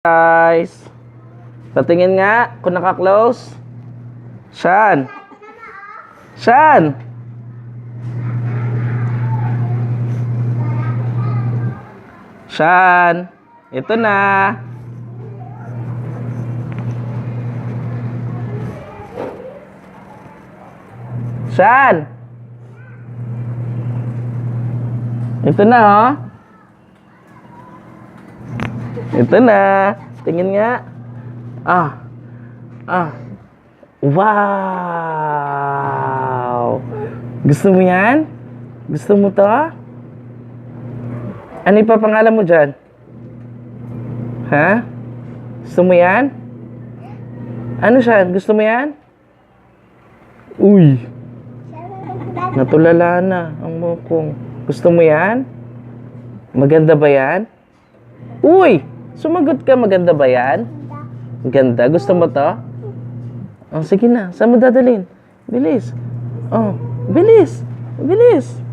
Guys, patingin nga kung naka-close. Saan? Saan? Saan? Ito na. Saan? Ito na, oh. Ito na. Tingin nga. Wow! Gusto mo yan? Gusto mo to? Ano ipapangalan mo dyan? Ha? Gusto mo yan? Ano siya? Gusto mo yan? Uy! Natulala na ang mukong. Gusto mo yan? Maganda ba yan? Uy! Sumagot ka, maganda ba yan? Ganda. Gusto mo to? Oh, sige na. Saan mo dadalhin? Bilis. Oh, bilis. Bilis.